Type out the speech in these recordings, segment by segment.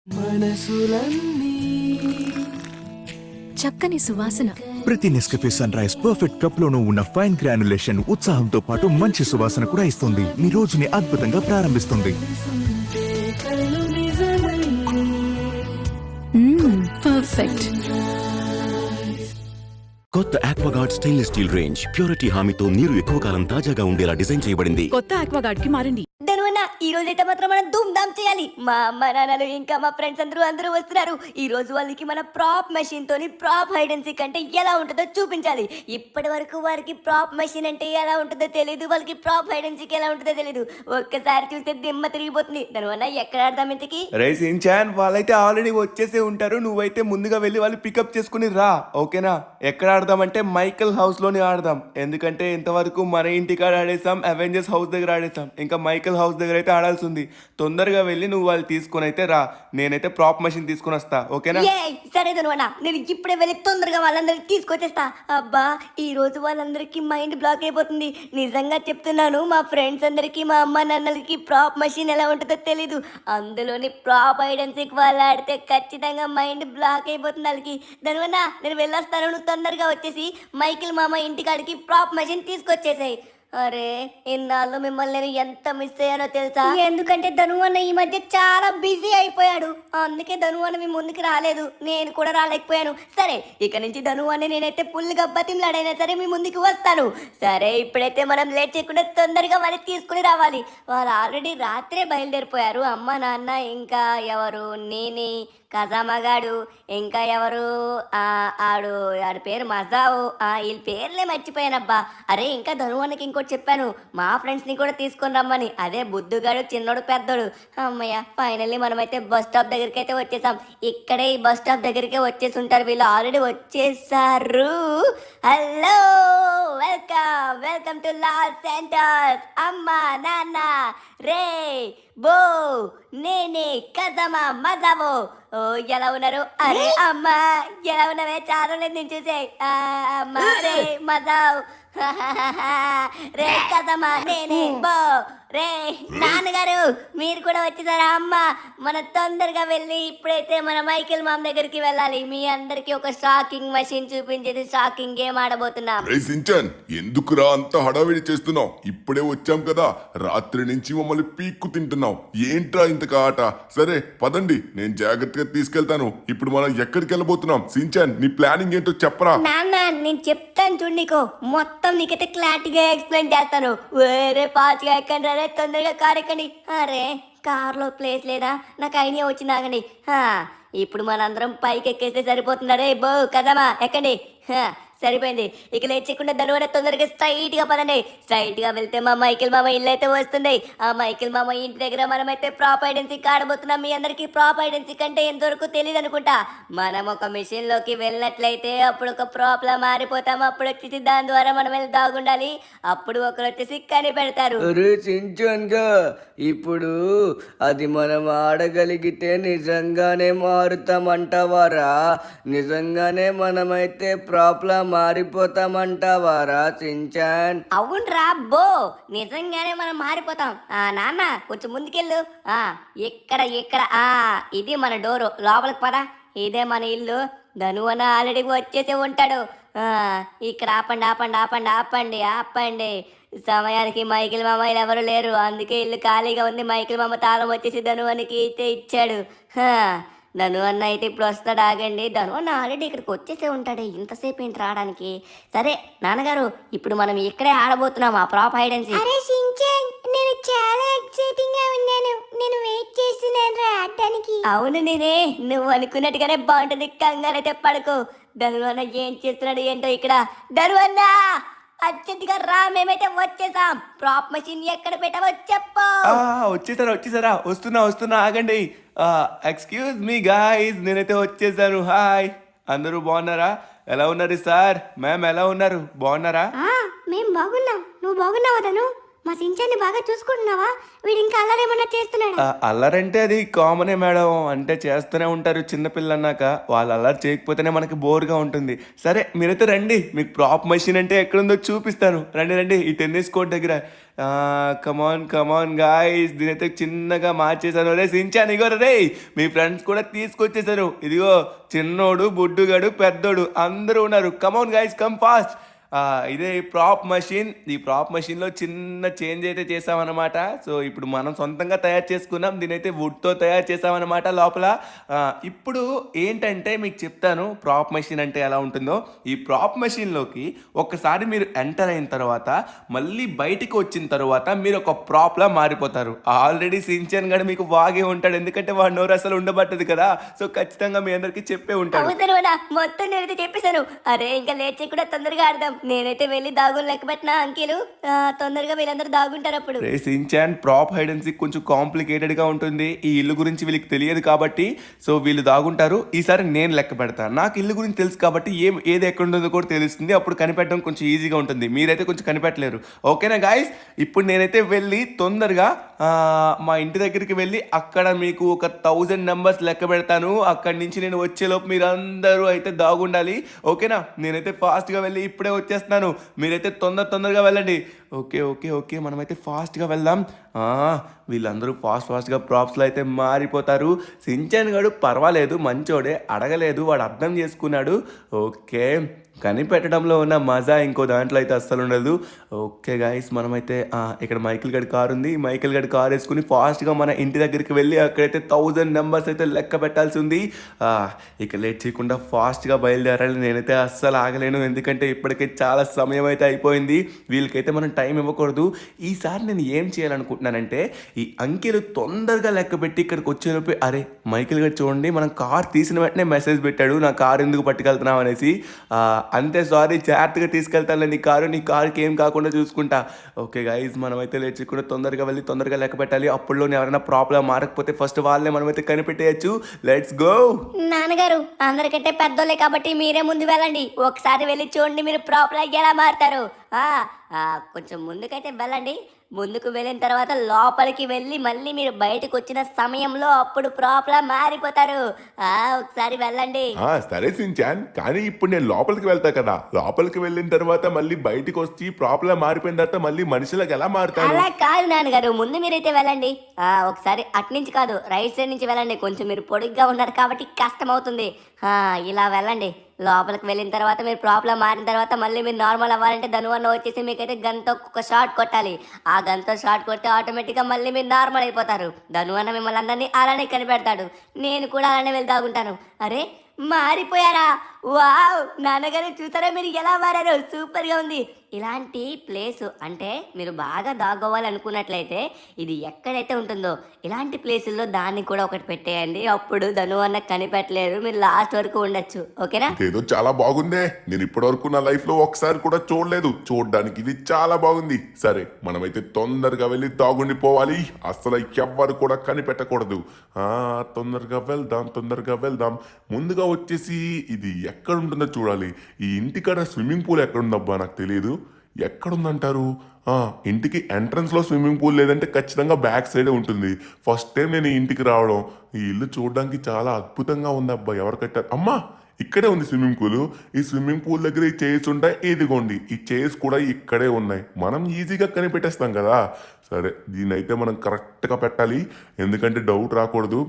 మనసులన్నీ చక్కని సువాసన. ప్రతి నెస్కఫే సన్ రైజ్ పర్ఫెక్ట్ కప్ లోనూ ఉన్న ఫైన్ గ్రాన్యులేషన్ ఉత్సాహంతో పాటు మంచి సువాసన కూడా ఇస్తుంది. మీ రోజుని అద్భుతంగా ప్రారంభిస్తుంది. సుంటే కలలు నిజమై పర్ఫెక్ట్. కొత్త Aquaguard stainless steel range purity హామీతో నీరు ఎక్కువ కాలం తాజాగా ఉండేలా డిజైన్ చేయబడింది. కొత్త ఆక్వాగార్డ్ కి మారండి. ధనువన్న ఈ రోజైతే మాత్రం మనం ధూమ్ ధామ్ చేయాలి. మా అమ్మ నాన్నలు ఇంకా మా ఫ్రెండ్స్ అందరూ వస్తున్నారు. ఈ రోజు వాళ్ళకి మన ప్రాప్ మెషిన్ తోని ప్రాప్ హైడ్ అండ్ సీక్ అంటే ఎలా ఉంటుందో చూపించాలి. ఇప్పటి వరకు వారికి ప్రాప్ మెషిన్ అంటే ఎలా ఉంటుందో తెలియదు, వాళ్ళకి ప్రాప్ హైడ్ అండ్ సీక్ ఎలా ఉంటుందో తెలియదు. ఒక్కసారి చూస్తే దిమ్మ తిరిగిపోతుంది. ధనువన్న ఎక్కడ ఆడదాం ఇంతకి? రే సించాన్, వాళ్ళైతే ఆల్రెడీ వచ్చేసే ఉంటారు. నువ్వైతే ముందుగా వెళ్ళి వాళ్ళు పికప్ చేసుకుని రా, ఓకేనా? ఎక్కడ ఆడదామంటే మైకల్ హౌస్ లోనే ఆడదాం. ఎందుకంటే ఇంతవరకు మన ఇంటికాడ ఆడేసాం, అవెంజర్స్ హౌస్ దగ్గర ఆడేసాం. ఇంకా మైకల్ హౌస్ దగ్గర అయితే ఆడాల్సి ఉంది. తొందరగా వెళ్ళి నువ్వు వాళ్ళు తీసుకుని అయితే రా. నేనైతే ప్రాప్ మెషిన్ తీసుకుని వస్తా, ఓకేనా? సరే ధనువన్న, నేను ఇప్పుడే వెళ్ళి తొందరగా వాళ్ళందరికి తీసుకొచ్చేస్తా. అబ్బా ఈ రోజు వాళ్ళందరికీ మైండ్ బ్లాక్ అయిపోతుంది. నిజంగా చెప్తున్నాను, మా ఫ్రెండ్స్ అందరికి మా అమ్మ నాన్నలకి ప్రాప్ మెషిన్ ఎలా ఉంటుందో తెలీదు. అందులోని ప్రాప్ హైడ్ అండ్ సీక్ వాళ్ళు ఆడితే ఖచ్చితంగా మైండ్ బ్లాక్ అయిపోతుంది వాళ్ళకి. ధనువన్న నేను వెళ్ళొస్తాను, నువ్వు తొందరగా వచ్చేసి మైకిల్ మామ ఇంటికాడికి ప్రాప్ మెషిన్ తీసుకొచ్చేసాయి. అరే ఇన్నాళ్ళు మిమ్మల్ని నేను ఎంత మిస్ అయ్యానో తెలుసా? ఎందుకంటే ధనువన్న ఈ మధ్య చాలా బిజీ అయిపోయాడు. అందుకే ధనువన్న మీ ముందుకు రాలేదు, నేను కూడా రాలేకపోయాను. సరే ఇక నుంచి ధనువన్న నేనైతే పుల్లుగా బతిమలాడైనా సరే మీ ముందుకు వస్తాను. సరే ఇప్పుడైతే మనం లేట్ చేయకుండా తొందరగా వాళ్ళని తీసుకుని రావాలి. వాళ్ళు ఆల్రెడీ రాత్రే బయలుదేరిపోయారు. అమ్మ నాన్న ఇంకా ఎవరు, నేనే, కజామగాడు, ఇంకా ఎవరు ఆడి పేరు మజావు. వీళ్ళ పేర్లే మర్చిపోయానబ్బా. అరే ఇంకా ధనువన్నకి ఇంకోటి చెప్పాను, మా ఫ్రెండ్స్ని కూడా తీసుకొని రమ్మని. అదే బుద్ధుగాడు, చిన్నోడు, పెద్దోడు. అమ్మయ్య ఫైనల్లీ మనమైతే బస్ స్టాప్ దగ్గరికి అయితే వచ్చేసాం. ఇక్కడే ఈ బస్ స్టాప్ దగ్గరికే వచ్చేసి ఉంటారు వీళ్ళు. ఆల్రెడీ వచ్చేసారు. Hello, welcome welcome to loss centres. అమ్మ నాన్న, రే, బో, నేనే, కదమా, మజావో. ఓ ఎలా ఉన్నారు? అరే అమ్మా ఎలా ఉన్నావే? చాలా లేదు నేను చూసే. అమ్మా రే మజావ్, రే కదమ్మా, నేనే, బో, రే నాన్నగారు మీరు కూడా వచ్చేసారా? అమ్మ మనం తొందరగా వెళ్ళి ఇప్పుడైతే మన మైకేల్ మామ్ దగ్గరికి వెళ్ళాలి. మీ అందరికి ఒక షాకింగ్ మెషిన్ చూపించేది షాకింగ్ గేమ్ ఆడబోతున్నాం. సించాన్, ఎందుకురా అంత హడావిడి చేస్తున్నావు? ఇప్పుడే వచ్చాం కదా, రాత్రి నుంచి మమ్మల్ని పీక్కు తింటున్నావు. ఏంట్రా ఇంతక ఆట? సరే పదండి, నేను జాగ్రత్తగా తీసుకెళ్తాను. ఇప్పుడు మనం ఎక్కడికి వెళ్ళబోతున్నాం? సించాన్ నీ ప్లానింగ్ ఏంటో చెప్పరా? నాన్న నేను చెప్తాను చూడు, నీకు మొత్తం నీకైతే క్లారిటీగా ఎక్స్ప్లెయిన్ చేస్తాను. వేరే పాచిగా ఎక్కండి, అరే తొందరగా కారు ఎక్కండి. అరే కార్లో ప్లేస్ లేదా? నాకు ఐడియా వచ్చింది, ఆగండి. ఇప్పుడు మనందరం పైకి ఎక్కేస్తే సరిపోతుంది. అరే బో కదమ్మా ఎక్కండి. సరిపోయింది. ఇక లేచకుండా ధనువన్న తొందరగా స్ట్రైట్ గా పదండి. స్ట్రైట్ గా వెళ్తే మా మైకేల్ మామ ఇల్లు అయితే వస్తుంది. ఆ మైకేల్ మామ ఇంటి దగ్గర మనమైతే ప్రాప్ హైడ్ అండ్ సీక్ ఆడబోతున్నాం. మీ అందరికి ప్రాప్ హైడ్ అండ్ సీక్ అంటే ఎంతవరకు తెలియదు అనుకుంటా. మనం ఒక మిషన్ లోకి వెళ్ళినట్లయితే అప్పుడు ఒక ప్రాప్ లా మారిపోతాం. అప్పుడు వచ్చేసి దాని ద్వారా మనం వెళ్ళి దాగుండాలి. అప్పుడు ఒకరు వచ్చేసి కనిపెడతారు. అరే సించాన్గా, ఇప్పుడు అది మనం ఆడగలిగితే నిజంగానే మారుతామంటావారా? నిజంగానే మనమైతే ప్రాబ్లం మారిపోతామంటావారా సించాన్? అవునరా బో, నిజంగానే మనం మారిపోతాం. నాన్న కొంచెం ముందుకెళ్ళు. ఇక్కడ ఇక్కడ ఇది మన డోరు, లోపలికి పద. ఇదే మన ఇల్లు. ధనువన్న ఆల్రెడీ వచ్చేసి ఉంటాడు. ఇక్కడ ఆపండి ఆపండి ఆపండి ఆపండి ఆపండి. సమయానికి మైకిల్ మామ ఎవరు లేరు, అందుకే ఇల్లు ఖాళీగా ఉంది. మైకిల్ మామ తాళం వచ్చేసి ధనువన్నకి అయితే ఇచ్చాడు. ధనువన్న అయితే ఇప్పుడు వస్తాడు, ఆగండి. ధనువన్న ఆల్రెడీ ఇక్కడికి వచ్చేసే ఉంటాడు, ఇంతసేపు ఏంటి రావడానికి? సరే నాన్నగారు, ఇప్పుడు మనం ఇక్కడే ఆడబోతున్నాం ఆ ప్రాప్ హైడ్ అండ్ సీక్. అరే సించాన్, నేను చాలా ఎక్సైటింగ్ గా ఉన్నాను. నేను వెయిట్ చేస్తున్నాను రావడానికి. అవును నేనే, నువ్వు అనుకున్నట్టుగానే బాగుంటుంది. కంగారైతే పడుకో. ధనువన్న ఏం చేస్తున్నాడు ఏంటో ఇక్కడ. ధనువన్న అర్జెంటుగా రా, మేమైతే వచ్చేసాం. ప్రాప్ మెషిన్ ఎక్కడ పెట్టావో చెప్పు. వచ్చేసారా? వస్తున్నా, ఆగండి. ఎక్స్క్యూజ్ మీ గాయ్స్, నేనైతే వచ్చేసాను. హాయ్, అందరూ బాగున్నారా? ఎలా ఉన్నారు సార్, మ్యామ్ ఎలా ఉన్నారు? బాగున్నారా? మేం బాగున్నాం. నువ్వు బాగున్నావా ధను? మా సించాన్ని బాగా చూసుకుంటున్నావా? వీడు ఇంకా అల్లరేమన్నా చేస్తున్నాడా? అల్లరంటే అది కామనే మేడం, అంటే చేస్తూనే ఉంటారు చిన్నపిల్లలు అన్నాక. వాళ్ళు అల్లరి చేయకపోతేనే మనకి బోర్గా ఉంటుంది. సరే మీరైతే రండి, మీకు ప్రాప్ మెషిన్ అంటే ఎక్కడుందో చూపిస్తాను. రండి రండి, ఈ టెన్నిస్ కోర్ట్ దగ్గర. కమాన్ కమాన్ గాయ్స్, దీనైతే చిన్నగా మార్చేశాను. రే సించాన్ ఇగో రే, మీ ఫ్రెండ్స్ కూడా తీసుకొచ్చేసారు. ఇదిగో చిన్నోడు, బుడ్డుగాడు, పెద్దోడు అందరూ ఉన్నారు. Come on guys, come fast. ఇదే ప్రాప్ మెషిన్. ఈ ప్రాప్ మెషిన్లో చిన్న చేంజ్ అయితే చేసామన్నమాట. సో ఇప్పుడు మనం సొంతంగా తయారు చేసుకున్నాం. దీనైతే వుడ్తో తయారు చేసామన్నమాట లోపల. ఇప్పుడు ఏంటంటే మీకు చెప్తాను ప్రాప్ మెషిన్ అంటే ఎలా ఉంటుందో. ఈ ప్రాప్ మెషిన్లోకి ఒక్కసారి మీరు ఎంటర్ అయిన తర్వాత మళ్ళీ బయటికి వచ్చిన తర్వాత మీరు ఒక ప్రాప్లా మారిపోతారు. ఆల్రెడీ సించన్ గడు మీకు వాగే ఉంటాడు, ఎందుకంటే వాడు నోరు అసలు ఉండబట్టదు కదా. సో ఖచ్చితంగా మీ అందరికీ చెప్పే ఉంటాడు. అవుతారు మొత్తం నేనైతే చెప్పేశాను. అరే ఇంకా లేట్ చేయకుండా తొందరగా ఆడదాం. నేనైతే వెళ్ళి దాగుని లెక్క పెట్టినా అంకెలు. తొందరగా వీళ్ళందరూ దాగుంటారు అప్పుడు. రే సించాన్, ప్రాప్ హైడ్ అండ్ సీక్ కొంచెం కాంప్లికేటెడ్ గా ఉంటుంది. ఈ ఇల్లు గురించి వీళ్ళకి తెలియదు కాబట్టి సో వీళ్ళు దాగుంటారు. ఈసారి నేను లెక్క పెడతాను. నాకు ఇల్లు గురించి తెలుసు కాబట్టి ఏది ఎక్కడ ఉంటుందో కూడా తెలుస్తుంది. అప్పుడు కనిపెట్టడం కొంచెం ఈజీగా ఉంటుంది. మీరైతే కొంచెం కనిపెట్టలేరు. ఓకేనా గాయస్? ఇప్పుడు నేనైతే వెళ్ళి తొందరగా మా ఇంటి దగ్గరికి వెళ్ళి అక్కడ మీకు ఒక 1000 నెంబర్స్ లెక్క పెడతాను. అక్కడి నుంచి నేను వచ్చేలోపు మీరు అందరూ అయితే దాగుండాలి. ఓకేనా? నేనైతే ఫాస్ట్గా వెళ్ళి ఇప్పుడే వచ్చేస్తున్నాను. మీరైతే తొందరగా వెళ్ళండి. ఓకే ఓకే ఓకే, మనమైతే ఫాస్ట్గా వెళ్దాం. వీళ్ళందరూ ఫాస్ట్గా ప్రాప్స్లో అయితే మారిపోతారు. సించాన్ గడు పర్వాలేదు, మంచోడే, అడగలేదు, వాడు అర్థం చేసుకున్నాడు. ఓకే, కనిపెట్టడంలో ఉన్న మజా ఇంకో దాంట్లో అయితే అస్సలు ఉండదు. ఓకే గాయస్, మనమైతే ఇక్కడ మైకిల్ గడి కార్ ఉంది. మైకిల్ గడి కార్ వేసుకుని ఫాస్ట్గా మన ఇంటి దగ్గరికి వెళ్ళి అక్కడైతే 1000 నెంబర్స్ అయితే లెక్క పెట్టాల్సి ఉంది. ఇక లేట్ చేయకుండా ఫాస్ట్గా బయలుదేరాలి. నేనైతే అస్సలు ఆగలేను, ఎందుకంటే ఇప్పటికే చాలా సమయం అయితే అయిపోయింది. వీళ్ళకైతే మనం టైం ఇవ్వకూడదు. ఈసారి నేను ఏం చేయాలనుకుంటున్నానంటే ఈ అంకెలు తొందరగా లెక్క పెట్టి ఇక్కడికి వచ్చేలోపు, అరే మైకిల్ గడి చూడండి, మనం కార్ తీసిన వెంటనే మెసేజ్ పెట్టాడు, నా కార్ ఎందుకు పట్టుకెళ్తున్నాం అనేసి. అంతే, సారీ, జాగ్రత్తగా తీసుకెళ్తాను నీ కారుకి ఏం కాకుండా చూసుకుంటా. ఓకే గైజ్, మనమైతే లేచకుండా తొందరగా వెళ్ళి తొందరగా లెక్క పెట్టాలి. అప్పుడులోనే ఎవరైనా ప్రాబ్లం మారకపోతే ఫస్ట్ వాళ్ళే మనమైతే కనిపెట్టేయచ్చు. Let's go. నాన్నగారు అందరికంటే పెద్దోళ్ళే కాబట్టి మీరే ముందు వెళ్ళండి. ఒకసారి వెళ్ళి చూడండి మీరు ప్రాబ్లం ఎలా మారుతారు. కొంచెం ముందుకైతే వెళ్ళండి. ముందుకు వెళ్ళిన తర్వాత లోపలికి వెళ్ళి మళ్ళీ మీరు బయటకు వచ్చిన సమయంలో అప్పుడు ప్రాబ్లం మారిపోతారు. ఒకసారి వెళ్ళండి. సరే సించాన్, కానీ ఇప్పుడు నేను లోపలికి వెళ్తా కదా. లోపలికి వెళ్ళిన తర్వాత మళ్ళీ బయటకు వచ్చి ప్రాబ్లం మారిపోయిన తర్వాత మళ్ళీ మనుషులకు ఎలా మారుతారు? అలా కాదు నాన్నగారు, ముందు మీరైతే వెళ్ళండి. ఒకసారి అట్నుంచి కాదు, రైట్ సైడ్ నుంచి వెళ్ళండి. కొంచెం మీరు పొడుగ్గా ఉన్నారు కాబట్టి కష్టం అవుతుంది. ఇలా వెళ్ళండి. లోపలికి వెళ్ళిన తర్వాత మీరు ప్రాబ్లం మారిన తర్వాత మళ్ళీ మీరు నార్మల్ అవ్వాలంటే ధనువన్న వచ్చేసి మీకైతే గన్తో ఒక షాట్ కొట్టాలి. ఆ గన్తో షాట్ కొడితే ఆటోమేటిక్గా మళ్ళీ మీరు నార్మల్ అయిపోతారు. ధనువన్న మిమ్మల్ని అందరినీ అలానే కనిపెడతాడు. నేను కూడా అలానే వెళ్ళి దాగుంటాను. అరే మారిపోయారా? వావ్, నాన్నగారు చూసారా మీరు ఎలా మారారు? సూపర్గా ఉంది. ఇలాంటి ప్లేసు అంటే మీరు బాగా దాగోవాలనుకున్నట్లయితే ఇది ఎక్కడైతే ఉంటుందో ఇలాంటి ప్లేసుల్లో దాన్ని కూడా ఒకటి పెట్టేయండి. అప్పుడు ధను అన్న కనిపెట్టలేరు, మీరు లాస్ట్ వరకు ఉండొచ్చు. ఓకేనా? ఏదో చాలా బాగుందే. నేను ఇప్పటి వరకు నా లైఫ్ లో ఒకసారి కూడా చూడలేదు. చూడడానికి ఇది చాలా బాగుంది. సరే, మనమైతే తొందరగా వెళ్ళి దాగుండిపోవాలి. అసలు ఎవ్వరు కూడా కనిపెట్టకూడదు. తొందరగా వెళ్దాం. ముందుగా వచ్చేసి ఇది ఎక్కడ ఉంటుందో చూడాలి. ఈ ఇంటికాడ స్విమ్మింగ్ పూల్ ఎక్కడ ఉందబ్బా, నాకు తెలియదు. ఎక్కడుందంటారు? ఇంటికి ఎంట్రన్స్ లో స్విమ్మింగ్ పూల్ లేదంటే ఖచ్చితంగా బ్యాక్ సైడే ఉంటుంది. ఫస్ట్ టైం నేను ఈ ఇంటికి రావడం. ఈ ఇల్లు చూడడానికి చాలా అద్భుతంగా ఉంది అబ్బా. ఎవరు కట్టారు? అమ్మా, ఇక్కడే ఉంది స్విమ్మింగ్ పూల్. ఈ స్విమ్మింగ్ పూల్ దగ్గర ఈ చైర్స్ ఉంటాయి. ఇదిగోండి, ఈ చైర్స్ కూడా ఇక్కడే ఉన్నాయి. మనం ఈజీగా కనిపెట్టేస్తాం కదా. సరే, దీన్నైతే మనం కరెక్ట్గా పెట్టాలి, ఎందుకంటే డౌట్ రాకూడదు.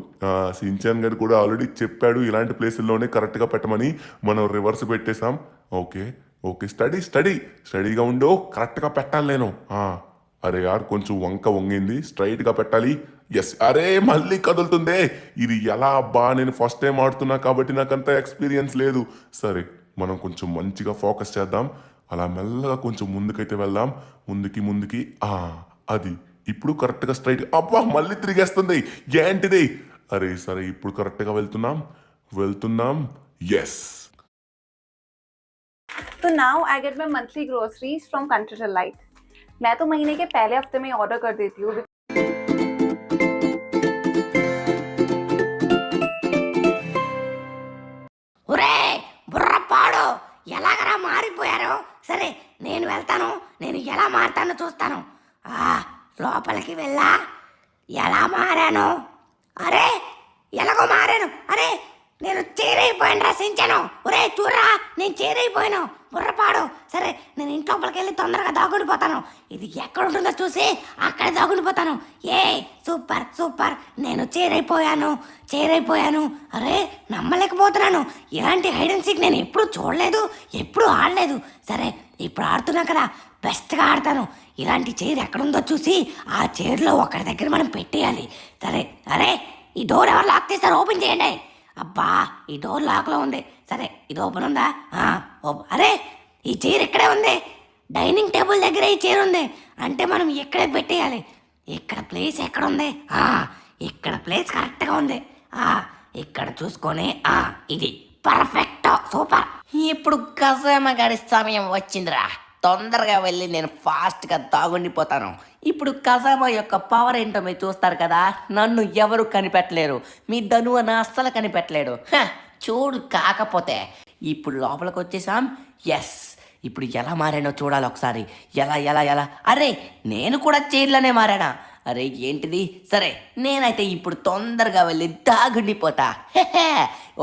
సించాన్ గారు కూడా ఆల్రెడీ చెప్పాడు ఇలాంటి ప్లేసుల్లోనే కరెక్ట్గా పెట్టమని. మనం రివర్స్ పెట్టేశాం. ఓకే, స్టడీగా ఉండో, కరెక్ట్గా పెట్టాలి నేను. అరే యార్, కొంచెం వంగింది, స్ట్రైట్గా పెట్టాలి. ఎస్, అరే మళ్ళీ కదులుతుందే. ఇది ఎలా అబ్బా? నేను ఫస్ట్ టైం ఆడుతున్నా కాబట్టి నాకంత ఎక్స్పీరియన్స్ లేదు. సరే, మనం కొంచెం మంచిగా ఫోకస్ చేద్దాం. అలా మెల్లగా కొంచెం ముందుకైతే వెళ్దాం. ముందుకి అది ఇప్పుడు కరెక్ట్గా స్ట్రైట్. అబ్బా, మళ్ళీ తిరిగేస్తుంది. ఏంటిది? అరే సరే, ఇప్పుడు కరెక్ట్గా వెళ్తున్నాం. ఎస్. तो now I get my monthly groceries from country delight. मैं तो महीने के पहले हफ्ते में ऑर्डर कर देती हूँ. ఒరే బుర్రపాడు, ఎలాగరా మారిపోయారు? సరే నేను వెళ్తాను, నేను ఎలా మారుతానో చూస్తాను. లోపలికి వెళ్ళా ఎలా మారాను? అరే ఎలాగో మారాను. అరే నేను చేరైపోయాను రసించాను. ఒరే చూడరా నేను చేరైపోయాను బుర్రపాడు. సరే నేను ఇంట్లోపలికి వెళ్ళి తొందరగా దాగుడిపోతాను. ఇది ఎక్కడ ఉంటుందో చూసి అక్కడ దాగుడిపోతాను. ఏ సూపర్ సూపర్ నేను చేరైపోయాను. అరే నమ్మలేకపోతున్నాను. ఇలాంటి హైడ్ అండ్ సీక్ నేను ఎప్పుడు చూడలేదు, ఎప్పుడు ఆడలేదు. సరే ఇప్పుడు ఆడుతున్నా కదా, బెస్ట్గా ఆడతాను. ఇలాంటి చైర్ ఎక్కడుందో చూసి ఆ చైర్లో ఒకరి దగ్గర మనం పెట్టేయాలి. సరే అరే ఈ డోర్ ఎవరు లాక్ చేస్తారు? ఓపెన్ చేయండి. అబ్బా ఈ డోర్ లాక్లో ఉంది. సరే ఇది ఓపెన్ ఉందా? అరే ఈ చైర్ ఇక్కడే ఉంది. డైనింగ్ టేబుల్ దగ్గర ఈ చైర్ ఉంది. అంటే మనం ఇక్కడే పెట్టేయాలి. ఇక్కడ ప్లేస్ ఎక్కడ ఉంది? ఇక్కడ ప్లేస్ కరెక్ట్గా ఉంది. ఇక్కడ చూసుకొని ఇది పర్ఫెక్ట్ సూపర్. ఇప్పుడు కసామ గడి సమయం వచ్చిందిరా. తొందరగా వెళ్ళి నేను ఫాస్ట్గా తాగుండిపోతాను. ఇప్పుడు కసామా యొక్క పవర్ ఏంటో మీరు చూస్తారు కదా. నన్ను ఎవరు కనిపెట్టలేరు. మీ ధను అని అస్సలు కనిపెట్టలేడు. చూడు కాకపోతే ఇప్పుడు లోపలికి వచ్చేసాం. ఎస్ ఇప్పుడు ఎలా మారానో చూడాలి ఒకసారి. ఎలా అరే నేను కూడా చైర్లోనే మారానా? అరే ఏంటిది? సరే నేనైతే ఇప్పుడు తొందరగా వెళ్ళి దాగుండిపోతా.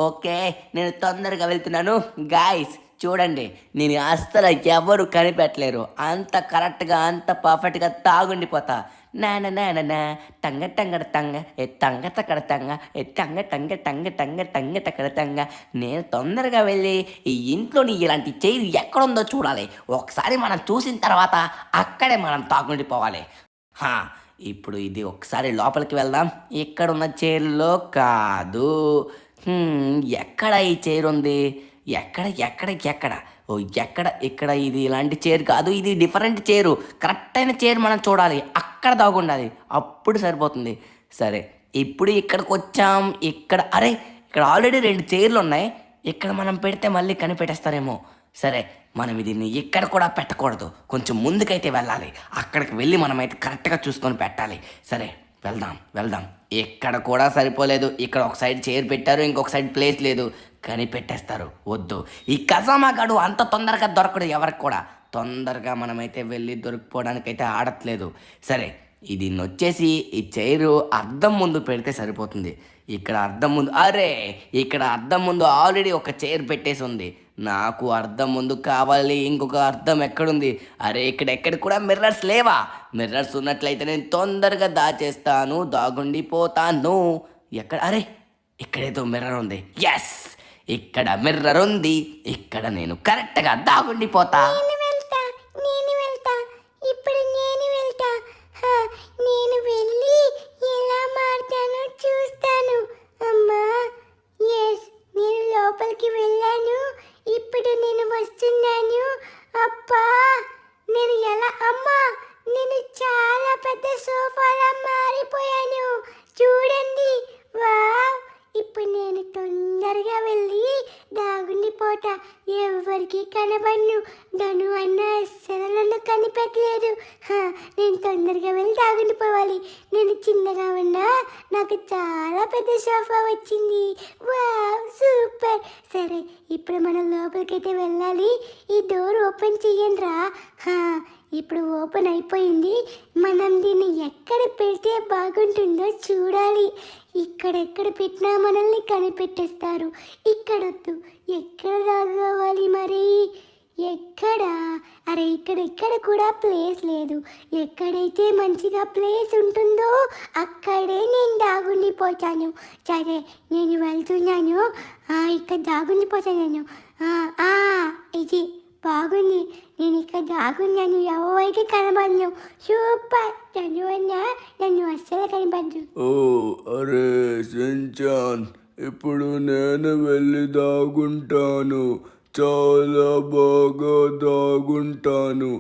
ఓకే నేను తొందరగా వెళ్తున్నాను. గాయస్ చూడండి, నేను అస్సలు ఎవరు కనిపెట్టలేరు. అంత కరెక్ట్గా అంత పర్ఫెక్ట్గా తాగుండిపోతా. టంగ టంగడ టంగ ఏ టంగ తక్కడ టంగ ఏ టంగ తక్కడ టంగ. నేను తొందరగా వెళ్ళి ఈ ఇంట్లోని ఇలాంటి చైర్ ఎక్కడుందో చూడాలి. ఒకసారి మనం చూసిన తర్వాత అక్కడే మనం తాగుండిపోవాలి. ఇప్పుడు ఇది ఒకసారి లోపలికి వెళ్దాం. ఇక్కడున్న చైర్లో కాదు. ఎక్కడ ఈ చైర్ ఉంది? ఎక్కడ ఇక్కడ ఇది ఇలాంటి చైర్ కాదు. ఇది డిఫరెంట్ చైరు. కరెక్ట్ అయిన చైర్ మనం చూడాలి. అక్కడ దాగుండాలి. అప్పుడు సరిపోతుంది. సరే ఇప్పుడు ఇక్కడికి వచ్చాం. అరే ఇక్కడ ఆల్రెడీ 2 చైర్లు ఉన్నాయి. ఇక్కడ మనం పెడితే మళ్ళీ కనిపెట్టేస్తారేమో. సరే మనం దీన్ని ఇక్కడ కూడా పెట్టకూడదు. కొంచెం ముందుకైతే వెళ్ళాలి. అక్కడికి వెళ్ళి మనమైతే కరెక్ట్గా చూసుకొని పెట్టాలి. సరే వెళ్దాం. ఇక్కడ కూడా సరిపోలేదు. ఇక్కడ ఒక సైడ్ చైర్ పెట్టారు, ఇంకొక సైడ్ ప్లేస్ లేదు. కనిపెట్టేస్తారు. వద్దు, ఈ కసామాగాడు అంత తొందరగా దొరకడు ఎవరికి కూడా. తొందరగా మనమైతే వెళ్ళి దొరికిపోవడానికైతే ఆడట్లేదు. సరే ఇది వచ్చేసి ఈ చైరు అద్దం ముందు పెడితే సరిపోతుంది. ఇక్కడ అద్దం ముందు ఆల్రెడీ ఒక చైర్ పెట్టేసి ఉంది. నాకు అద్దం ముందు కావాలి. ఇంకొక అద్దం ఎక్కడుంది? అరే ఎక్కడ కూడా మిర్రర్స్ లేవా? మిర్రర్స్ ఉన్నట్లయితే నేను తొందరగా దాగుండిపోతాను. అరే ఇక్కడేదో మిర్రర్ ఉంది. ఎస్ ఇక్కడ మిర్రర్ ఉంది. ఇక్కడ నేను కరెక్ట్గా దాగుండిపోతా. ఇప్పుడు నేను వెళ్తా. నేను వెళ్ళి ఎలా మారుతానో చూస్తాను. అమ్మా ఎస్ నేను లోపలికి వెళ్ళాను. ఇప్పుడు నేను వస్తున్నాను. అబ్బా నేను నేను చాలా పెద్ద సోఫాలా మారిపోయాను. చూడండి. వావ్ ఇప్పుడు నేను తొందరగా వెళ్ళి దాగుండిపోతా. ఎవరికి కనబడను. ధను అన్న అస్సలు నన్ను కనిపెట్టలేదు. నేను తొందరగా వెళ్ళి దాగుండిపోవాలి. నేను చిన్నగా ఉన్నా నాకు చాలా పెద్ద సోఫా వచ్చింది. Wow super. సరే ఇప్పుడు మనం లోపలికైతే వెళ్ళాలి. ఈ డోర్ ఓపెన్ చెయ్యండి రా. ఇప్పుడు ఓపెన్ అయిపోయింది. మనం దీన్ని ఎక్కడ పెడితే బాగుంటుందో చూడాలి. ఇక్కడెక్కడ పెట్టినా మనల్ని కనిపెట్టేస్తారు. ఇక్కడొద్దు, ఎక్కడ రావాలి మరి? అరే ఇక్కడ కూడా ప్లేస్ లేదు. ఎక్కడైతే మంచిగా ప్లేస్ ఉంటుందో అక్కడే నేను దాగుండిపోతాను. సరే నేను వెళ్తున్నాను. ఇక్కడ దాగుండిపోతాను. ఇది బాగుంది. నేను ఇక్కడ దాగున్నాను. ఎవరికి కనబడను. సూపర్. నన్ను అస్సలు కనబడదు. అరే సించాన్, ఇప్పుడు నేను వెళ్ళి దాగుంటాను. చాలా బాగా దాగుంటాను.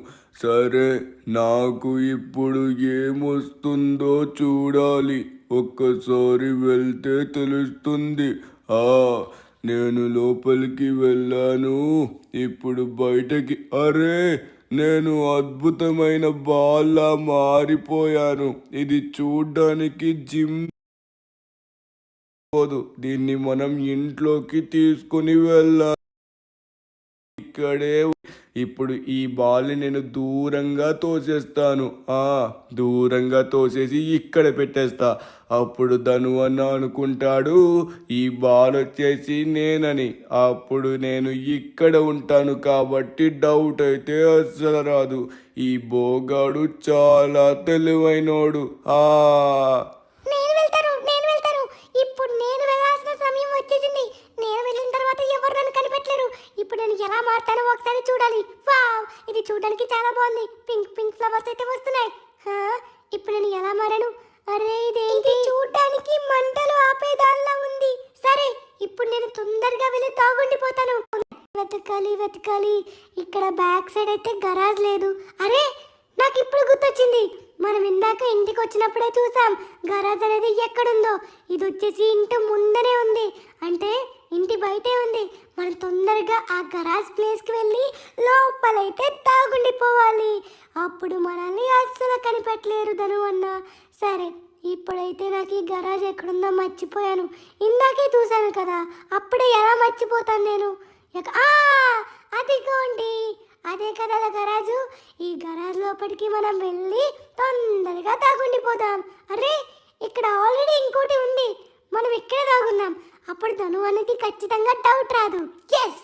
సరే నాకు ఇప్పుడు ఏమొస్తుందో చూడాలి. ఒక్కసారి వెళ్తే తెలుస్తుంది. నేను లోపలికి వెళ్ళాను. ఇప్పుడు బయటకి. అరే నేను అద్భుతమైన బాల్లా మారిపోయాను. ఇది చూడ్డానికి జిమ్ పోదు. దీన్ని మనం ఇంట్లోకి తీసుకుని వెళ్ళాలి. ఇక్కడే ఇప్పుడు ఈ బాల్ని నేను దూరంగా తోసేస్తాను. దూరంగా తోసేసి ఇక్కడ పెట్టేస్తా. అప్పుడు ధను అన్న అనుకుంటాడు ఈ బాల్ వచ్చేసి నేనని. అప్పుడు నేను ఇక్కడ ఉంటాను కాబట్టి డౌట్ అయితే అస్సలు రాదు. ఈ బోగాడు చాలా తెలివైనోడు. నేను వెళ్తాను. ఇప్పుడు నేను వెళ్ళాల్సిన సమయం వచ్చేసింది. నేను వెళ్ళిన తర్వాత ఎవరు నన్ను కనిపెట్టలేరు. ఇప్పుడు నేను ఎలా మారుతానో ఒకసారి చూడాలి. వావ్, ఇది చూడడానికి చాలా బాగుంది. పింక్ పింక్ ఫ్లవర్స్ అయితే వస్తున్నాయి. ఇప్పుడు నేను ఎలా మారాను? అరే ఇది చూడడానికి మంటలు ఆపేదానిలా ఉంది. సరే, ఇప్పుడు నేను తొందరగా వెళ్ళి తాగుండిపోతాను. వెతకాలి. ఇక్కడ బ్యాక్ సైడ్ అయితే గరాజ్ లేదు. అరే, నాకు ఇప్పుడు గుర్తొచ్చింది. మనం ఇందాక ఇంటికి వచ్చినప్పుడే చూసాం గరాజ్ అనేది ఎక్కడుందో. ఇది వచ్చేసి ఇంటి ముందనే ఉంది, అంటే ఇంటి బయటే ఉంది. మనం తొందరగా ఆ గరాజ్ ప్లేస్కి వెళ్ళి లోపలైతే తాగుండిపోవాలి. అప్పుడు మనల్ని అస్సలు కనిపెట్టలేరు ధను అన్న. సరే, ఇప్పుడైతే నాకు ఈ గరాజ్ ఎక్కడుందో మర్చిపోయాను. ఇందాకే చూశాను కదా, అప్పుడే ఎలా మర్చిపోతాను నేను? అదిగోండి, అదే కదా గరాజు. ఈ గరాజ్ లోపలికి మనం వెళ్ళి తొందరగా తాగుండిపోదాం. అరే, ఇక్కడ ఆల్రెడీ ఇంకోటి ఉంది. మనం ఇక్కడే తాగున్నాం. అప్పుడు ధను అన్నకి ఖచ్చితంగా డౌట్ రాదు. ఎస్,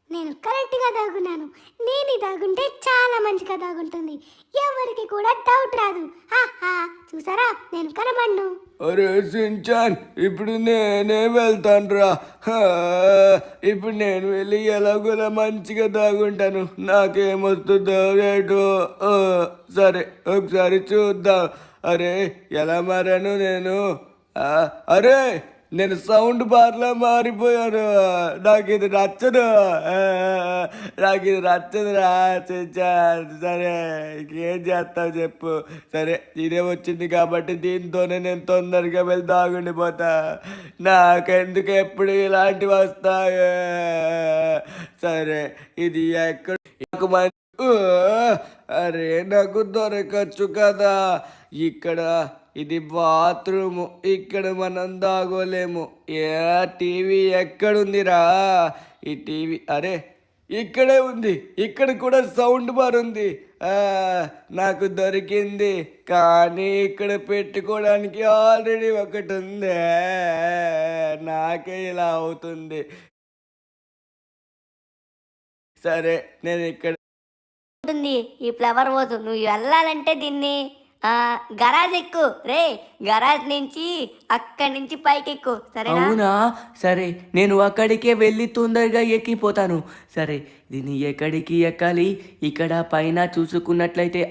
నేను కరెక్ట్గా దాగున్నాను. నేను దాగుంటే చాలా మంచిగా దాగుంటుంది. ఎవరికి కూడా డౌట్ రాదు. చూసారా, నేను కనబడ్ను. అరే సించాన్, ఇప్పుడు నేనే వెళ్తానురా. ఇప్పుడు నేను వెళ్ళి ఎలాగోలా మంచిగా దాగుంటాను. నాకేమొస్తుందో రేటు. సరే, ఒకసారి చూద్దాం. అరే, ఎలా మారాను నేను? అరే, నేను సౌండ్ బార్లా మారిపోయాను. నాకు ఇది నచ్చదురా సించాన్. సరే, ఇంకేం చేస్తావు చెప్పు. సరే, ఇదే వచ్చింది కాబట్టి దీంతోనే నేను తొందరగా వెళ్ళి దాగుండిపోతా. నాకెందుకు ఎప్పుడు ఇలాంటివి వస్తాయి? సరే, ఇది ఎక్కడ అరే, నాకు దొరకచ్చు కదా. ఇక్కడ ఇది బాత్రూము. ఇక్కడ మనం దాగోలేము. టీవీ ఎక్కడుందిరా? ఈ టీవీ అరే ఇక్కడే ఉంది. ఇక్కడ కూడా సౌండ్ బార్ ఉంది. నాకు దొరికింది. కానీ ఇక్కడ పెట్టుకోవడానికి ఆల్రెడీ ఒకటి ఉంది. నాకే ఇలా అవుతుంది. సరే, నేను ఇక్కడ ఉంటుంది ఈ ఫ్లవర్ వాజ్. నువ్వు వెళ్ళాలంటే దీన్ని గరాజ్ ఎక్కు రే. గరాజ్ నుంచి అక్కడి నుంచి పైకి ఎక్కు. సరేనా? అవునా? సరే, నేను అక్కడికే వెళ్ళి తొందరగా ఎక్కిపోతాను. సరే, దీన్ని ఎక్కడికి ఎక్కాలి? ఇక్కడ పైన చూసుకున్నట్లయితే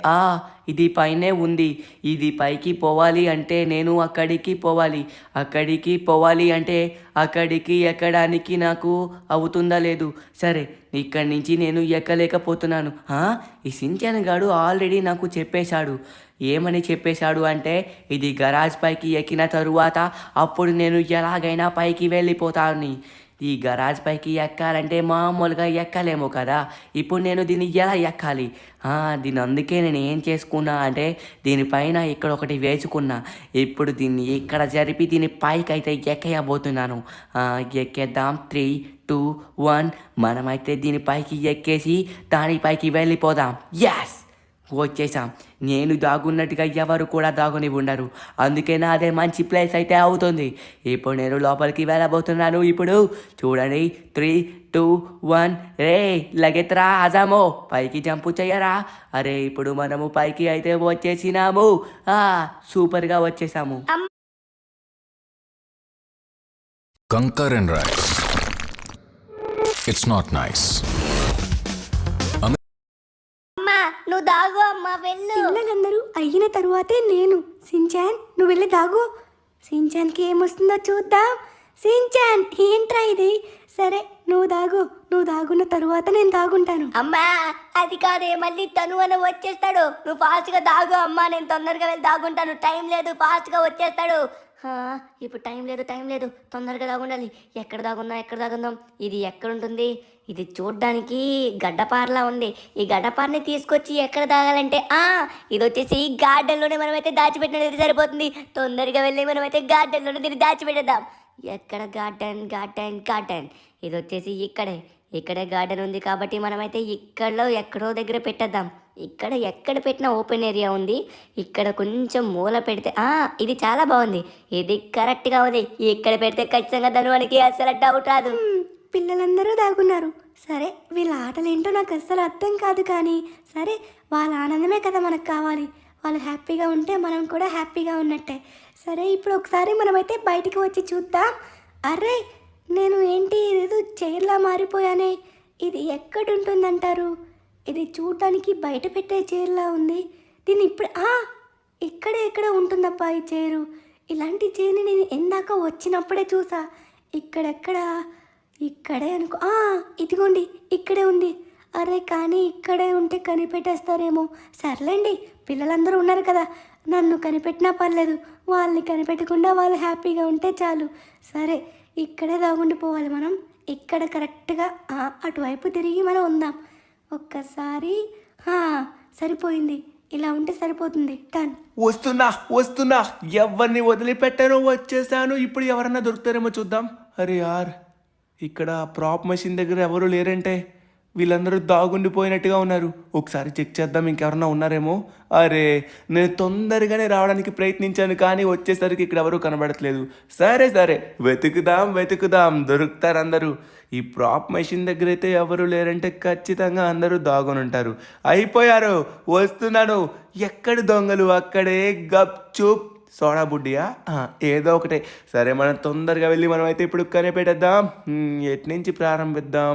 ఇది పైనే ఉంది. ఇది పైకి పోవాలి అంటే నేను అక్కడికి పోవాలి. అక్కడికి పోవాలి అంటే అక్కడికి ఎక్కడానికి నాకు అవుతుందా లేదు? సరే, ఇక్కడి నుంచి నేను ఎక్కలేకపోతున్నాను. ఈ సించాన్ గాడు ఆల్రెడీ నాకు చెప్పేశాడు. ఏమని చెప్పేశాడు అంటే ఇది గరాజ్ పైకి ఎక్కిన తరువాత అప్పుడు నేను ఎలాగైనా పైకి వెళ్ళిపోతాను. ఈ గరాజ్ పైకి ఎక్కాలంటే మామూలుగా ఎక్కలేము కదా. ఇప్పుడు నేను దీన్ని ఎలా ఎక్కాలి? దీని అందుకే నేను ఏం చేసుకున్నా అంటే దీనిపైన ఇక్కడ ఒకటి వేసుకున్నా. ఇప్పుడు దీన్ని ఇక్కడ జరిపి దీని పైకి అయితే ఎక్కయబోతున్నాను. ఎక్కేద్దాం. 3, 2, 1 మనమైతే దీనిపైకి ఎక్కేసి దానిపైకి వెళ్ళిపోదాం. ఎస్, వచ్చేసాం. నేను దాగున్నట్టుగా ఎవరు కూడా దాగుని ఉండరు. అందుకే నాదే మంచి ప్లేస్ అయితే అవుతుంది. ఇప్పుడు నేను లోపలికి వెళ్ళబోతున్నాను. ఇప్పుడు చూడండి, 3, 2, 1 రే లగెత్రా ఆజామో. పైకి జంపు చెయ్యరా. అరే, ఇప్పుడు మనము పైకి అయితే వచ్చేసినాము. సూపర్గా వచ్చేసాము. Conquer and rise. It's not nice. నువ్వు దాగు అమ్మా, వెళ్ళు. పిల్లలందరూ అయిన తరువాతే నేను. సించాన్, నువ్వు వెళ్ళి దాగు. సించాన్కి ఏమొస్తుందో చూద్దాం. సించాన్, ఏంట్రా ఇది? సరే, నువ్వు దాగున్న తరువాత నేను దాగుంటాను. అమ్మా, అది కాదే, మళ్ళీ తను అని వచ్చేస్తాడు. నువ్వు ఫాస్ట్గా దాగు అమ్మా, నేను తొందరగా వెళ్ళి దాగుంటాను. టైం లేదు, ఫాస్ట్గా వచ్చేస్తాడు. ఇప్పుడు టైం లేదు, తొందరగా దాగుండాలి. ఎక్కడ దాగుందాం? ఇది ఎక్కడుంటుంది? ఇది చూడ్డానికి గడ్డపారలా ఉంది. ఈ గడ్డపారని తీసుకొచ్చి ఎక్కడ దాగాలంటే ఇది వచ్చేసి ఈ గార్డెన్లోనే మనమైతే దాచిపెట్టినది సరిపోతుంది. తొందరగా వెళ్ళి మనమైతే గార్డెన్లోనే దీన్ని దాచిపెట్టేద్దాం. ఎక్కడ గార్డెన్? ఇది వచ్చేసి ఇక్కడే. ఇక్కడే గార్డెన్ ఉంది కాబట్టి మనమైతే ఇక్కడలో ఎక్కడో దగ్గర పెట్టేద్దాం. ఇక్కడ ఎక్కడ పెట్టినా ఓపెన్ ఏరియా ఉంది. ఇక్కడ కొంచెం మూల పెడితే ఇది చాలా బాగుంది. ఇది కరెక్ట్గా ఉంది. ఇక్కడ పెడితే ఖచ్చితంగా ధనువానికి అసలు డౌట్ రాదు. పిల్లలందరూ దాగున్నారు. సరే వీళ్ళ ఆటలేంటో నాకు అస్సలు అర్థం కాదు, కానీ సరే వాళ్ళ ఆనందమే కదా మనకు కావాలి. వాళ్ళు హ్యాపీగా ఉంటే మనం కూడా హ్యాపీగా ఉన్నట్టే. సరే ఇప్పుడు ఒకసారి మనమైతే బయటికి వచ్చి చూద్దాం. అరే నేను ఏంటి ఇదేదో చైర్లా మారిపోయానే, ఇది ఎక్కడుంటుందంటారు? ఇది చూడటానికి బయట పెట్టే చైర్లా ఉంది. దీన్ని ఇప్పుడు ఎక్కడ ఉంటుందప్పా ఈ చైరు? ఇలాంటి చైర్ని నేను ఇందాక వచ్చినప్పుడే చూసా. ఇక్కడే అనుకో. ఇదిగోండి ఇక్కడే ఉంది. అరే కానీ ఇక్కడే ఉంటే కనిపెట్టేస్తారేమో. సర్లేండి, పిల్లలందరూ ఉన్నారు కదా, నన్ను కనిపెట్టినా పర్లేదు, వాళ్ళని కనిపెట్టకుండా వాళ్ళు హ్యాపీగా ఉంటే చాలు. సరే ఇక్కడే దాగుండిపోవాలి మనం. ఇక్కడ కరెక్ట్గా అటువైపు తిరిగి మనం ఉందాం. ఒక్కసారి సరిపోయింది, ఇలా ఉంటే సరిపోతుంది. టన్. వస్తున్నా ఎవరిని వదిలిపెట్టానో వచ్చేసాను. ఇప్పుడు ఎవరన్నా దొరుకుతారేమో చూద్దాం. అరే యార్, ఇక్కడ ప్రాప్ మెషిన్ దగ్గర ఎవరు లేరంటే వీళ్ళందరూ దాగుండిపోయినట్టుగా ఉన్నారు. ఒకసారి చెక్ చేద్దాం ఇంకెవరన్నా ఉన్నారేమో. అరే నేను తొందరగానే రావడానికి ప్రయత్నించాను, కానీ వచ్చేసరికి ఇక్కడ ఎవరు కనబడట్లేదు. సరే వెతుకుదాం, దొరుకుతారు అందరూ. ఈ ప్రాప్ మెషిన్ దగ్గర అయితే ఎవరు లేరంటే ఖచ్చితంగా అందరూ దాగుని ఉంటారు. అయిపోయారు, వస్తున్నాను. ఎక్కడ దొంగలు అక్కడే గప్ చూప్. సోడా బుడ్డియా ఏదో ఒకటే. సరే మనం తొందరగా వెళ్ళి మనం అయితే ఇప్పుడు కనిపెట్టేద్దాం. ఎటు నుంచి ప్రారంభిద్దాం?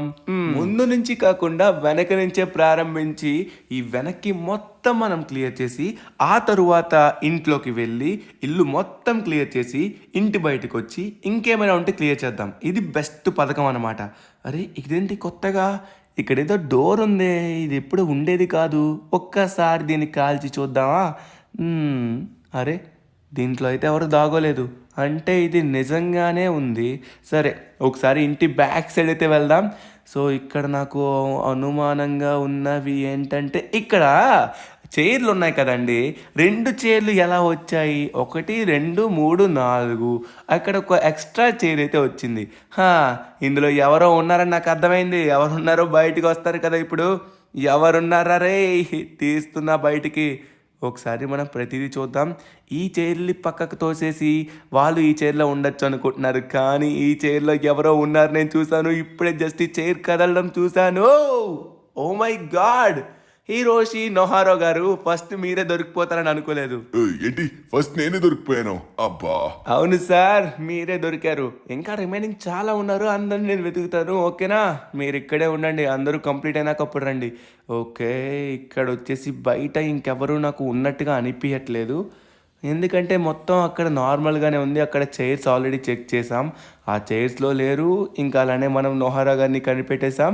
ముందు నుంచి కాకుండా వెనక నుంచే ప్రారంభించి ఈ వెనక్కి మొత్తం మనం క్లియర్ చేసి ఆ తరువాత ఇంట్లోకి వెళ్ళి ఇల్లు మొత్తం క్లియర్ చేసి ఇంటి బయటకు వచ్చి ఇంకేమైనా ఉంటే క్లియర్ చేద్దాం. ఇది బెస్ట్ పథకం అన్నమాట. అరే ఇదేంటి కొత్తగా ఇక్కడ ఏదో డోర్ ఉంది, ఇది ఎప్పుడు ఉండేది కాదు. ఒక్కసారి దీన్ని కాల్చి చూద్దామా? అరే దీంట్లో అయితే ఎవరు దాగోలేదు, అంటే ఇది నిజంగానే ఉంది. సరే ఒకసారి ఇంటి బ్యాక్ సైడ్ అయితే వెళ్దాం. సో ఇక్కడ నాకు అనుమానంగా ఉన్నవి ఏంటంటే ఇక్కడ చైర్లు ఉన్నాయి కదండి. 2 చైర్లు ఎలా వచ్చాయి? 1 2 3 4. అక్కడ ఒక ఎక్స్ట్రా చైర్ అయితే వచ్చింది. ఇందులో ఎవరో ఉన్నారని నాకు అర్థమైంది. ఎవరున్నారో బయటికి వస్తారు కదా ఇప్పుడు. ఎవరున్నారా రే? తీస్తున్నా బయటికి. ఒకసారి మనం ప్రతిదీ చూద్దాం. ఈ చైర్ని పక్కకు తోసేసి వాళ్ళు ఈ చైర్లో ఉండొచ్చు అనుకుంటున్నారు, కానీ ఈ చైర్లో ఎవరో ఉన్నారు. నేను చూశాను ఇప్పుడే, జస్ట్ ఈ చైర్ కదలడం చూశాను. ఓ మై గాడ్, హీరోషి నొహారో గారు, ఫస్ట్ మీరే దొరికిపోతారని అనుకోలేదు. ఏంటి ఫస్ట్ నేనే దొరికిపోయాను? అబ్బా అవును సార్, మీరే దొరికారు. ఇంకా రిమైనింగ్ చాలా ఉన్నారు, అందరిని నేను వెతుకుతాను. ఓకేనా, మీరు ఇక్కడే ఉండండి. అందరూ కంప్లీట్ అయినాక అప్పుడు రండి. ఓకే, ఇక్కడ వచ్చేసి బయట ఇంకెవరు నాకు ఉన్నట్టుగా అనిపించట్లేదు, ఎందుకంటే మొత్తం అక్కడ నార్మల్గానే ఉంది. అక్కడ చైర్స్ ఆల్రెడీ చెక్ చేసాం, ఆ చైర్స్లో లేరు. ఇంకా అలానే మనం నొహారా గారిని కనిపెట్టేసాం.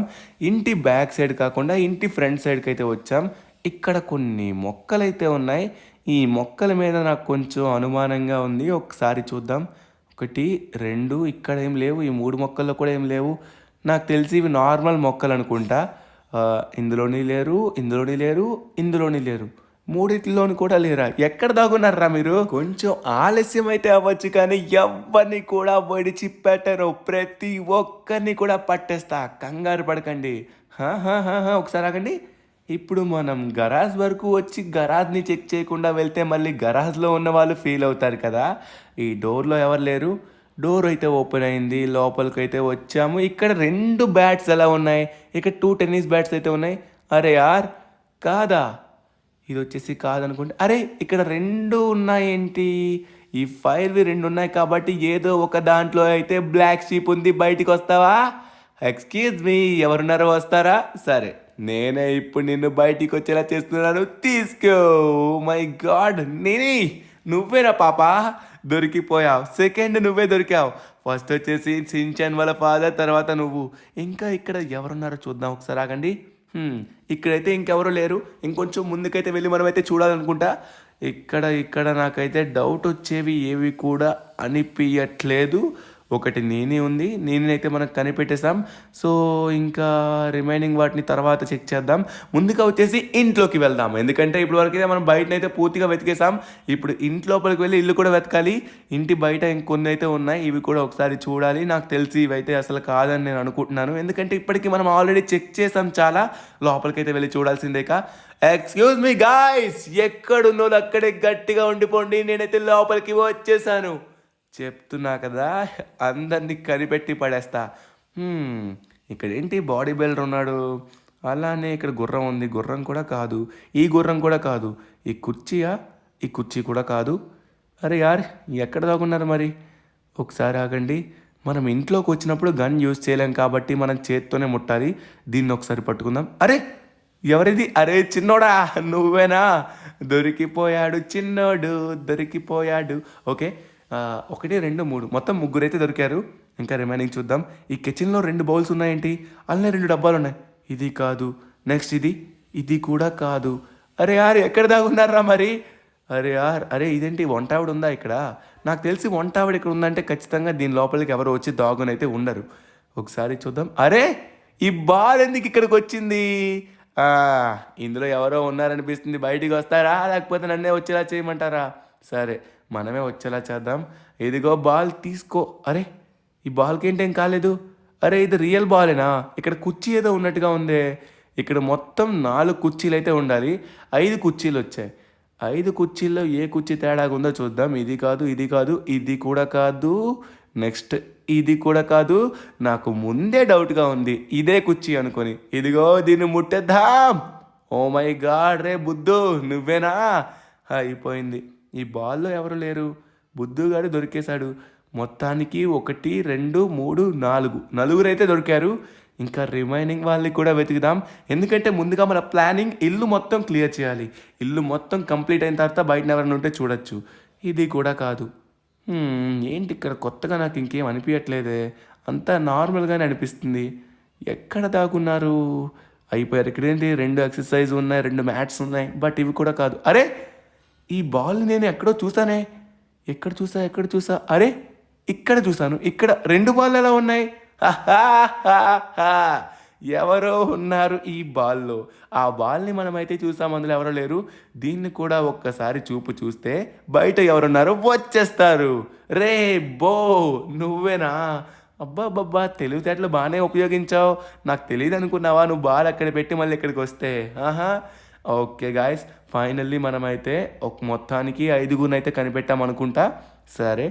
ఇంటి బ్యాక్ సైడ్ కాకుండా ఇంటి ఫ్రంట్ సైడ్కి అయితే వచ్చాం. ఇక్కడ కొన్ని మొక్కలైతే ఉన్నాయి. ఈ మొక్కల మీద నాకు కొంచెం అనుమానంగా ఉంది. ఒకసారి చూద్దాం. 1 2 ఇక్కడ ఏం లేవు. ఈ 3 మొక్కల్లో కూడా ఏం లేవు. నాకు తెలిసి ఇవి నార్మల్ మొక్కలు అనుకుంటా. ఇందులోని లేరు, ఇందులోని లేరు, ఇందులోని లేరు, 3 కూడా లేరా? ఎక్కడ దాగున్నారా మీరు? కొంచెం ఆలస్యం అయితే అవ్వచ్చు, కానీ ఎవరిని కూడా విడిచిపెట్టరు. ప్రతి ఒక్కరిని కూడా పట్టేస్తా, కంగారు పడకండి. ఒకసారి ఆగండి. ఇప్పుడు మనం గరాజ్ వరకు వచ్చి గరాజ్ని చెక్ చేయకుండా వెళ్తే మళ్ళీ గరాజ్లో ఉన్న వాళ్ళు ఫీల్ అవుతారు కదా. ఈ డోర్లో ఎవరు లేరు. డోర్ అయితే ఓపెన్ అయింది, లోపలికి అయితే వచ్చాము. ఇక్కడ 2 బ్యాట్స్ ఎలా ఉన్నాయి? ఇక్కడ 2 టెన్నిస్ బ్యాట్స్ అయితే ఉన్నాయి. అరే యార్, కాదా? ఇది వచ్చేసి కాదనుకుంటే, అరే ఇక్కడ 2 ఉన్నాయేంటి? ఈ ఫైర్వి 2 ఉన్నాయి కాబట్టి ఏదో ఒక దాంట్లో అయితే బ్లాక్ షీప్ ఉంది. బయటికి వస్తావా? ఎక్స్క్యూజ్ మీ, ఎవరున్నారో వస్తారా? సరే నేనే ఇప్పుడు నిన్ను బయటికి వచ్చేలా చేస్తున్నాను, తీసుకో. మై గాడ్, నువ్వేనా పాప? దొరికిపోయావు. సెకండ్ నువ్వే దొరికావు. ఫస్ట్ వచ్చేసి షిన్చాన్ వాళ్ళ ఫాదర్, తర్వాత నువ్వు. ఇంకా ఇక్కడ ఎవరున్నారో చూద్దాం. ఒకసారి ఆగండి. ఇక్కడైతే ఇంకెవరూ లేరు. ఇంకొంచెం ముందుకైతే వెళ్ళి మనమైతే చూడాలనుకుంటా. ఇక్కడ నాకైతే డౌట్ వచ్చేవి ఏవి కూడా అనిపించట్లేదు. ఒకటి నేనే ఉంది, నేనైతే మనకు కనిపెట్టేసాం. సో ఇంకా రిమైనింగ్ వాటిని తర్వాత చెక్ చేద్దాం. ముందుగా వచ్చేసి ఇంట్లోకి వెళ్దాం, ఎందుకంటే ఇప్పుడు వరకు అయితే మనం బయటనైతే పూర్తిగా వెతికేసాం. ఇప్పుడు ఇంట్లోపలికి వెళ్ళి ఇల్లు కూడా వెతకాలి. ఇంటి బయట ఇంకొన్ని అయితే ఉన్నాయి, ఇవి కూడా ఒకసారి చూడాలి. నాకు తెలిసి ఇవైతే అసలు కాదని నేను అనుకుంటున్నాను, ఎందుకంటే ఇప్పటికీ మనం ఆల్రెడీ చెక్ చేసాం చాలా. లోపలికైతే వెళ్ళి చూడాల్సిందేక. ఎక్స్క్యూజ్ మీ గాయ్స్, ఎక్కడున్నో అక్కడే గట్టిగా ఉండిపోండి, నేనైతే లోపలికి వచ్చేసాను. చెప్తున్నా కదా, అందరినీ కనిపెట్టి పడేస్తా. ఇక్కడ ఏంటి బాడీ బిల్డర్ ఉన్నాడు, అలానే ఇక్కడ గుర్రం ఉంది, గుర్రం కూడా కాదు, ఈ గుర్రం కూడా కాదు, ఈ కుర్చీయా, ఈ కుర్చీ కూడా కాదు. అరే యార్, ఎక్కడ దాగున్నారు మరి? ఒకసారి ఆగండి. మనం ఇంట్లోకి వచ్చినప్పుడు గన్ యూజ్ చేయలేం కాబట్టి మనం చేత్తోనే ముట్టాలి. దీన్ని ఒకసారి పట్టుకుందాం. అరే ఎవరిది? అరే చిన్నోడా, నువ్వేనా? దొరికిపోయాడు చిన్నోడు, దొరికిపోయాడు. ఓకే, 1 2 3 మొత్తం 3 అయితే దొరికారు. ఇంకా రిమైనింగ్ చూద్దాం. ఈ కిచెన్లో 2 బౌల్స్ ఉన్నాయేంటి? అలానే 2 డబ్బాలు ఉన్నాయి. ఇది కాదు, నెక్స్ట్ ఇది కూడా కాదు. అరే యార్, ఎక్కడ దాగున్నారా మరి? అరే యార్, అరే ఇదేంటి వంట ఆవిడ ఉందా ఇక్కడ? నాకు తెలిసి వంట ఆవిడ ఇక్కడ ఉందంటే ఖచ్చితంగా దీని లోపలికి ఎవరు వచ్చి దాగునైతే ఉండరు. ఒకసారి చూద్దాం. అరే ఈ బాల్ ఎందుకు ఇక్కడికి వచ్చింది? ఇందులో ఎవరో ఉన్నారనిపిస్తుంది. బయటికి వస్తారా, లేకపోతే నన్నే వచ్చేలా చేయమంటారా? సరే, మనమే వచ్చేలా చేద్దాం. ఇదిగో బాల్ తీసుకో. అరే ఈ బాల్కి ఏంటేం కాలేదు. అరే ఇది రియల్ బాలేనా? ఇక్కడ కుర్చీ ఏదో ఉన్నట్టుగా ఉందే. ఇక్కడ మొత్తం 4 కుర్చీలు అయితే ఉండాలి, 5 కుర్చీలు వచ్చాయి. 5 కుర్చీల్లో ఏ కుర్చీ తేడాగా ఉందో చూద్దాం. ఇది కాదు, ఇది కాదు, ఇది కూడా కాదు, నెక్స్ట్ ఇది కూడా కాదు. నాకు ముందే డౌట్గా ఉంది ఇదే కుర్చీ అనుకొని. ఇదిగో దీన్ని ముట్టేద్దాం. ఓ మై గాడ్, రే బుద్ధు నువ్వేనా? అయిపోయింది. ఈ బాల్లో ఎవరు లేరు, బుద్ధుగాడు దొరికేశాడు. మొత్తానికి 1 2 3 4 నలుగురు అయితే దొరికారు. ఇంకా రిమైనింగ్ వాళ్ళని కూడా వెతుకుదాం, ఎందుకంటే ముందుగా మన ప్లానింగ్ ఇల్లు మొత్తం క్లియర్ చేయాలి. ఇల్లు మొత్తం కంప్లీట్ అయిన తర్వాత బయట ఎవరైనా ఉంటే చూడొచ్చు. ఇది కూడా కాదు. ఏంటి ఇక్కడ కొత్తగా నాకు ఇంకేం అనిపించట్లేదే, అంతా నార్మల్గానే అనిపిస్తుంది. ఎక్కడ దాగున్నారు? అయిపోయారు. ఇక్కడేంటి 2 ఎక్సర్సైజ్ ఉన్నాయి, 2 మ్యాట్స్ ఉన్నాయి, బట్ ఇవి కూడా కాదు. అరే ఈ బాల్ నేను ఎక్కడో చూసానే. ఎక్కడ చూసా? అరే ఇక్కడ చూసాను. ఇక్కడ 2 బాల్ ఎలా ఉన్నాయి? ఎవరో ఉన్నారు ఈ బాల్లో. ఆ బాల్ని మనమైతే చూసాం, అందులో ఎవరో లేరు. దీన్ని కూడా ఒక్కసారి చూస్తే బయట ఎవరున్నారో వచ్చేస్తారు. రే బో, నువ్వేనా? అబ్బా తెలివితేటలు బాగానే ఉపయోగించావు. నాకు తెలియదు అనుకున్నావా నువ్వు బాల్ అక్కడ పెట్టి మళ్ళీ ఇక్కడికి వస్తే? ఓకే గాయస్, ఫైనల్లీ మనమైతే మొత్తానికి 5గురిని అయితే కనిపెట్టాం అనుకుంటా. సరే,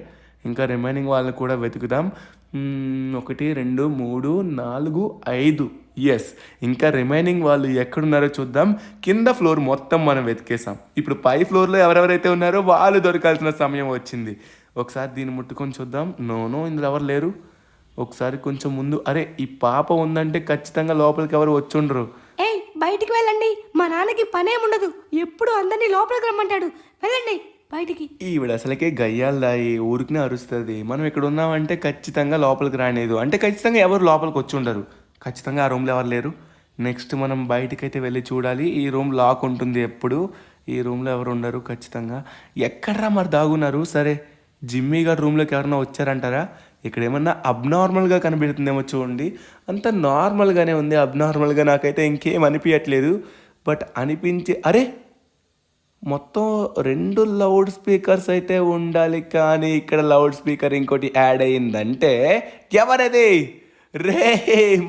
ఇంకా రిమైనింగ్ వాళ్ళని కూడా వెతుకుదాం. 1 2 3 4 5. ఎస్, ఇంకా రిమైనింగ్ వాళ్ళు ఎక్కడున్నారో చూద్దాం. కింద ఫ్లోర్ మొత్తం మనం వెతికేసాం. ఇప్పుడు పై ఫ్లోర్లో ఎవరెవరైతే ఉన్నారో వాళ్ళు దొరకాల్సిన సమయం వచ్చింది. ఒకసారి దీన్ని ముట్టుకొని చూద్దాం. నో, ఇందులో ఎవరు లేరు. ఒకసారి కొంచెం ముందు. అరే ఈ పాప ఉందంటే ఖచ్చితంగా లోపలికి ఎవరు వచ్చుండరు. ఏయ్ బయటికి వెళ్ళండి, మా నాన్నకి పనేముండదు, ఎప్పుడు అందరినీ లోపలికి రమ్మంటాడు. వెళ్ళండి బయటికి. ఈవిడ అసలుకే గయ్యాలదాయి, ఊరికినే అరుస్తుంది. మనం ఇక్కడ ఉన్నామంటే ఖచ్చితంగా లోపలికి రానేదు, అంటే ఖచ్చితంగా ఎవరు లోపలికి వచ్చి ఉండరు. ఖచ్చితంగా ఆ రూమ్లో ఎవరు లేరు. నెక్స్ట్ మనం బయటికైతే వెళ్ళి చూడాలి. ఈ రూమ్ లాక్ ఉంటుంది ఎప్పుడు, ఈ రూమ్లో ఎవరు ఉండరు ఖచ్చితంగా. ఎక్కడరా మరి దాగున్నారు? సరే, జిమ్మీ గారు రూమ్లోకి ఎవరన్నా వచ్చారంటారా? ఇక్కడ ఏమన్నా అబ్నార్మల్గా కనిపెడుతుందేమో చూడండి. అంత నార్మల్గానే ఉంది, అబ్నార్మల్గా నాకైతే ఇంకేం అనిపించట్లేదు. బట్ అరే మొత్తం 2 లౌడ్ స్పీకర్స్ అయితే ఉండాలి, కానీ ఇక్కడ లౌడ్ స్పీకర్ ఇంకోటి యాడ్ అయ్యిందంటే ఎవరది? రే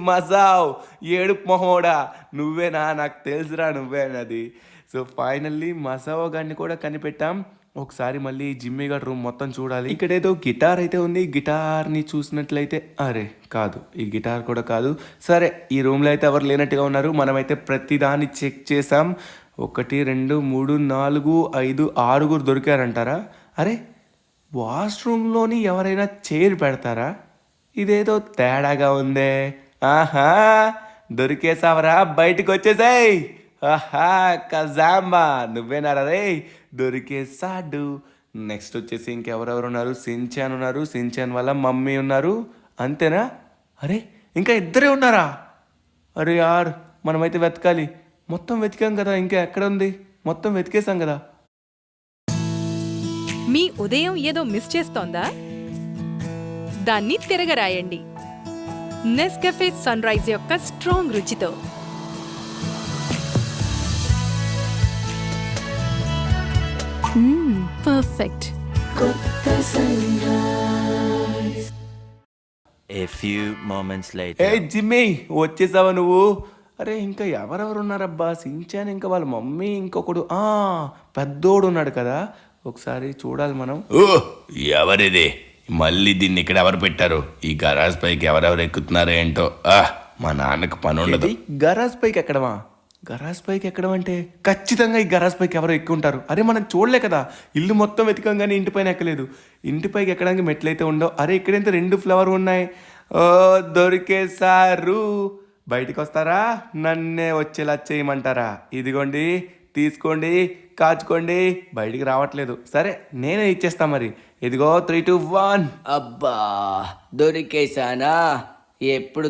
మజావ్, ఏడుపు మొహోడా, నువ్వేనా? నాకు తెలుసురా నువ్వేనది. సో ఫైనల్లీ మజావో గారిని కూడా కనిపెట్టాం. ఒకసారి మళ్ళీ జిమ్మీ గారి రూమ్ మొత్తం చూడాలి. ఇక్కడ ఏదో గిటార్ అయితే ఉంది, గిటార్ని చూసినట్లయితే అరే కాదు, ఈ గిటార్ కూడా కాదు. సరే, ఈ రూమ్లో అయితే ఎవరు లేనట్టుగా ఉన్నారు. మనమైతే ప్రతిదాన్ని చెక్ చేసాం. 1 2 3 4 5 6 దొరికారంటారా? అరే వాష్రూమ్లోని ఎవరైనా చైర్ పెడతారా? ఇదేదో తేడాగా ఉందే. దొరికేసావరా, బయటకు వచ్చేసాయి. కజాంబా, నువ్వేనారా రే? దొరికేసాడు. నెక్స్ట్ వచ్చేసి ఇంకెవరెవరు ఉన్నారు? సించాన్ ఉన్నారు, సించాన్ వాళ్ళ మమ్మీ ఉన్నారు. అంతేనా? అరే ఇంకా 2 ఉన్నారా? అరే యార్, మనమైతే వెతకాలి. మొత్తం వెతికాం కదా, ఇంకా ఎక్కడ ఉంది? మొత్తం వెతికేసాం కదా. మీ ఉదయం ఏదో మిస్ చేస్తోందా? దాన్ని తిరగరాయండి. నెస్కాఫే సన్ రైజ్ యొక్క స్ట్రాంగ్ రుచితో. పర్ఫెక్ట్. A few moments ఏ later. జిమ్మీ వచ్చేసావా నువ్వు? అరే ఇంకా ఎవరెవరు ఉన్నారబ్బా? సించాన్, ఇంకా వాళ్ళ మమ్మీ, ఇంకొకడు పెద్దోడు ఉన్నాడు కదా, ఒకసారి చూడాలి మనం. ఓ ఎవరిది? మళ్ళీ దీన్ని ఇక్కడ ఎవరు పెట్టారు? ఈ గరాజ్ పైకి ఎవరెవరు ఎక్కుతున్నారో ఏంటో. మా నాన్నకు పని ఉండదు. గరాజ్ పైకి ఎక్కడమా? గరాజ్ పైకి ఎక్కడం అంటే ఖచ్చితంగా ఈ గరాజ్ పైకి ఎవరో ఎక్కువ ఉంటారు. అరే మనం చూడలే కదా, ఇల్లు మొత్తం వెతికాం కానీ ఇంటి పైన ఎక్కలేదు. ఇంటి పైకి ఎక్కడానికి మెట్లయితే ఉండవు. అరే ఇక్కడైతే 2 ఫ్లవర్ ఉన్నాయి. ఓ దొరికేసారు. బయటికి వస్తారా? నన్నే వచ్చేలా చేయమంటారా? ఇదిగోండి, తీసుకోండి, కాచుకోండి. బయటికి రావట్లేదు. సరే నేనే ఇచ్చేస్తా మరి. ఇదిగో 3, 2, 1. అబ్బా దొరికేశానా? ఎప్పుడు